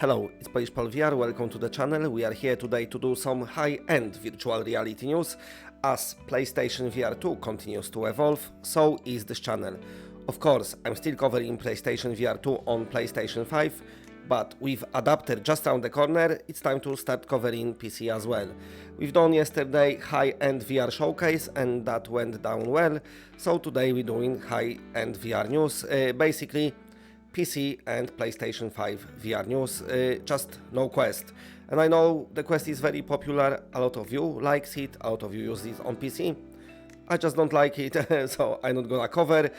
Hello, it's PolishPolVR, welcome to the channel. We are here today to do some high-end virtual reality news. As PlayStation VR 2 continues to evolve, so is this channel. Of course, I'm still covering PlayStation VR 2 on PlayStation 5, but with adapter just around the corner, it's time to start covering PC as well. We've done yesterday high-end VR showcase and that went down well, so today we're doing high-end VR news, basically PC and PlayStation 5 VR news, just no Quest. And I know the Quest is very popular, a lot of you likes it, a lot of you use it on PC. I just don't like it, so I'm not gonna cover,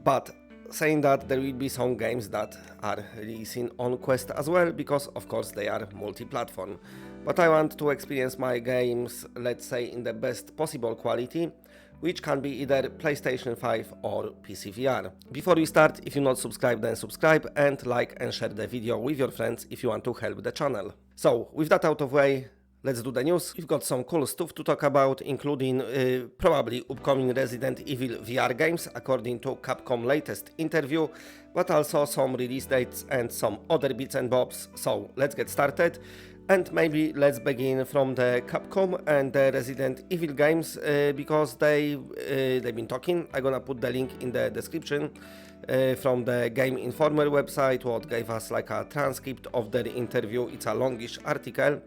but saying that there will be some games that are releasing on Quest as well, because of course they are multi-platform. But I want to experience my games, let's say, in the best possible quality, which can be either PlayStation 5 or PCVR. Before we start, if you're not subscribed, then subscribe and like and share the video with your friends if you want to help the channel. So, with that out of the way, let's do the news. We've got some cool stuff to talk about, including probably upcoming Resident Evil VR games, according to Capcom latest interview, but also some release dates and some other bits and bobs. So, let's get started. And maybe let's begin from the Capcom and the Resident Evil games, because they've been talking. I'm gonna put the link in the description from the Game Informer website, what gave us like a transcript of their interview. It's a longish article,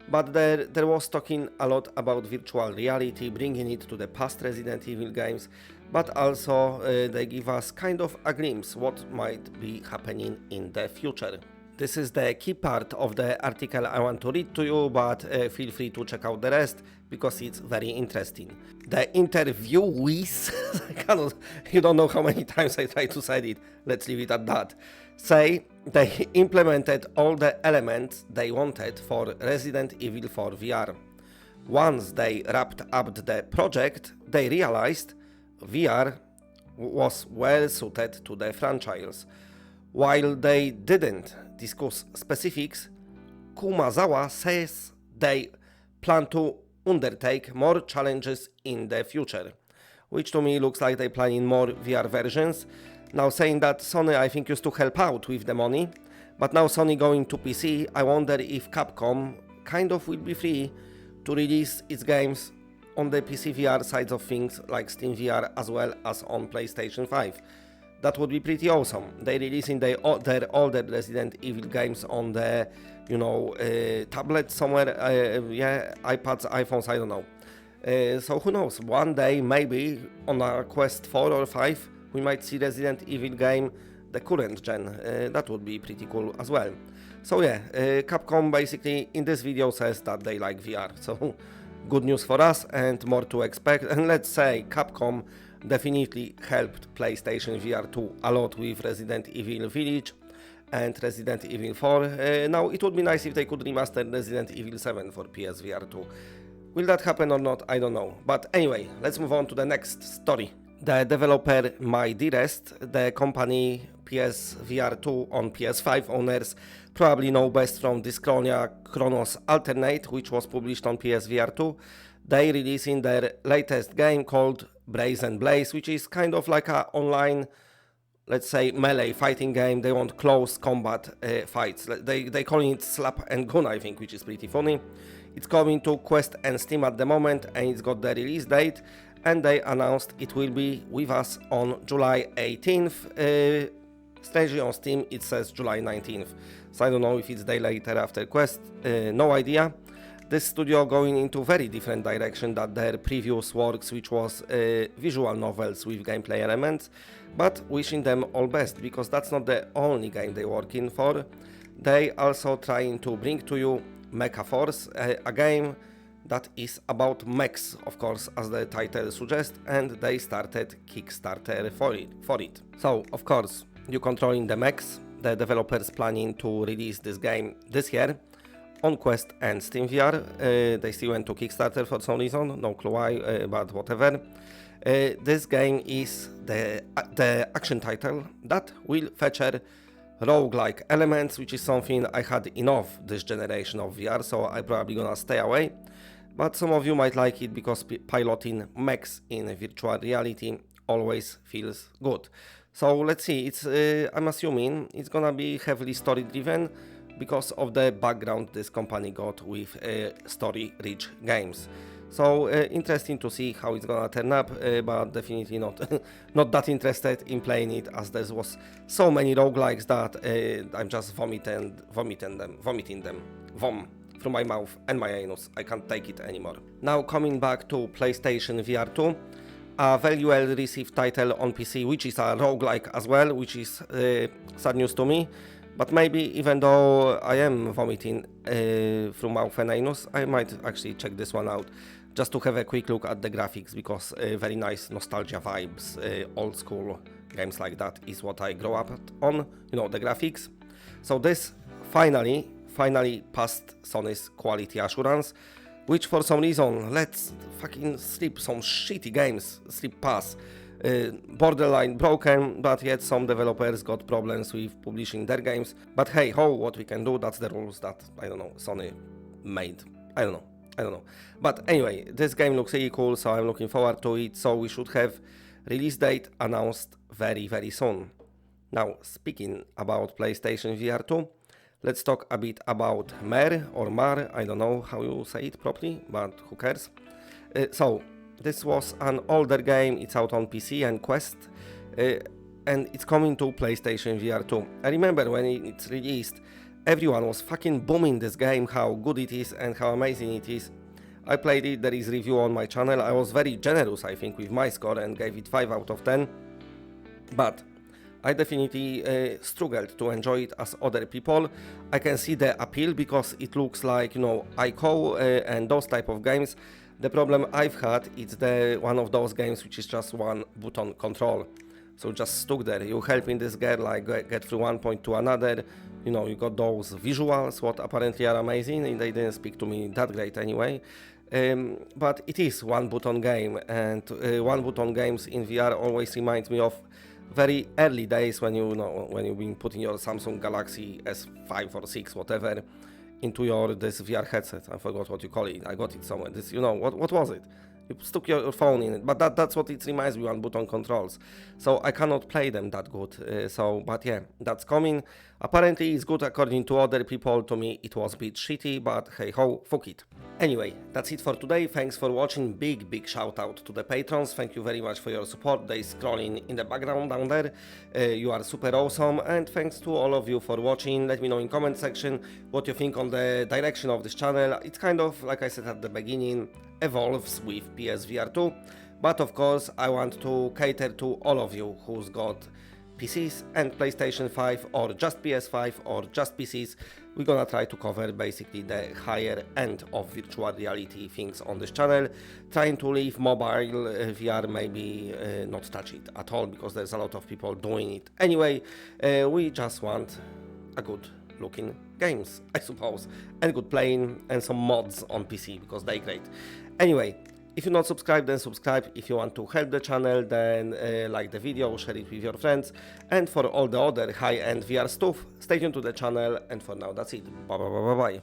but there was talking a lot about virtual reality, bringing it to the past Resident Evil games, but also they give us kind of a glimpse what might be happening in the future. This is the key part of the article I want to read to you, but feel free to check out the rest because it's very interesting. The interviewees, you don't know how many times I try to say it, let's leave it at that, say they implemented all the elements they wanted for Resident Evil 4 VR. Once they wrapped up the project, they realized VR was well suited to the franchise. While they didn't discuss specifics, Kumazawa says they plan to undertake more challenges in the future, which to me looks like they're planning more VR versions. Now, saying that Sony, I think, used to help out with the money, but now Sony going to PC, I wonder if Capcom kind of will be free to release its games on the PC VR sides of things, like Steam VR, as well as on PlayStation 5. That would be pretty awesome. They releasing their older Resident Evil games on the, tablet somewhere, iPads, iPhones, I don't know. So who knows, one day maybe on a Quest 4 or 5 we might see Resident Evil game, the current gen. That would be pretty cool as well. So yeah, Capcom basically in this video says that they like VR. So good news for us and more to expect. And let's say Capcom definitely helped PlayStation VR 2 a lot with Resident Evil Village and Resident Evil 4. Now it would be nice if they could remaster Resident Evil 7 for PSVR 2. Will that happen or not? I don't know. But anyway, let's move on to the next story. The developer My Dearest, the company PSVR 2 on PS5 owners probably know best from Dyschronia Chronos Alternate, which was published on PSVR 2. They releasing their latest game called Brazen Blaze, which is kind of like a online, let's say, melee fighting game. They want close combat fights. They calling it slap and gun, I think, which is pretty funny. It's coming to Quest and Steam at the moment, and it's got the release date, and they announced it will be with us on July 18th. Strangely on Steam it says July 19th, so I don't know if it's day later after Quest, no idea. This studio going into very different direction than their previous works, which was visual novels with gameplay elements, but wishing them all best, because that's not the only game they're working for. They also trying to bring to you Mecha Force, a game that is about mechs, of course, as the title suggests, and they started Kickstarter for it. So, of course, you're controlling the mechs. The developers planning to release this game this year on Quest and Steam VR. They still went to Kickstarter for some reason, no clue why, but whatever. This game is the action title that will feature roguelike elements, which is something I had enough this generation of VR, so I'm probably gonna stay away. But some of you might like it because piloting mechs in virtual reality always feels good. So let's see, I'm assuming it's gonna be heavily story driven, because of the background this company got with story-rich games. So interesting to see how it's gonna turn up, but definitely not not that interested in playing it, as there was so many roguelikes that I'm just vomiting them from my mouth and my anus. I can't take it anymore. Now coming back to PlayStation VR 2, a very well received title on PC, which is a roguelike as well, which is sad news to me. But maybe even though I am vomiting through mouth and anus, I might actually check this one out just to have a quick look at the graphics, because very nice nostalgia vibes, old school games like that is what I grew up on, you know, the graphics. So this finally passed Sony's quality assurance, which for some reason let's fucking slip some shitty games, slip pass. Borderline broken, but yet some developers got problems with publishing their games. But hey ho, what we can do, that's the rules that, I don't know, Sony made. I don't know. But anyway, this game looks really cool, so I'm looking forward to it. So we should have release date announced very soon. Now, speaking about PlayStation VR 2, let's talk a bit about Mer or Mar, I don't know how you say it properly, but who cares. So, this was an older game, it's out on PC and Quest, and it's coming to PlayStation VR 2. I remember when it's released, everyone was fucking booming this game, how good it is and how amazing it is. I played it, there is review on my channel. I was very generous, I think, with my score and gave it 5 out of 10. But I definitely struggled to enjoy it as other people. I can see the appeal because it looks like, you know, ICO and those type of games. The problem I've had, it's one of those games which is just one button control. So just stuck there. You helping this girl like get through one point to another. You know, you got those visuals, what apparently are amazing, and they didn't speak to me that great anyway. But it is one button game, and one button games in VR always reminds me of very early days when when you've been putting your Samsung Galaxy S5 or 6, whatever, into this VR headset. I forgot what you call it. I got it somewhere. This, you know, what was it? You stuck your phone in it, but that's what it reminds me, one button controls. So I cannot play them that good. But yeah, that's coming. Apparently it's good according to other people. To me it was a bit shitty, but hey ho, fuck it. Anyway, that's it for today. Thanks for watching. Big shout out to the patrons. Thank you very much for your support. They scrolling in the background down there. You are super awesome, and thanks to all of you for watching. Let me know in comment section what you think on the direction of this channel. It's kind of, like I said at the beginning, evolves with PSVR 2, but of course I want to cater to all of you who's got PCs and PlayStation 5 or just PS5 or just PCs. We're gonna try to cover basically the higher end of virtual reality things on this channel, trying to leave mobile VR maybe not touch it at all, because there's a lot of people doing it. Anyway, we just want a good looking games, I suppose, and good playing, and some mods on PC because they're great. Anyway, if you're not subscribed, then subscribe. If you want to help the channel, then like the video, share it with your friends, and for all the other high-end VR stuff, stay tuned to the channel. And for now, that's it. Bye.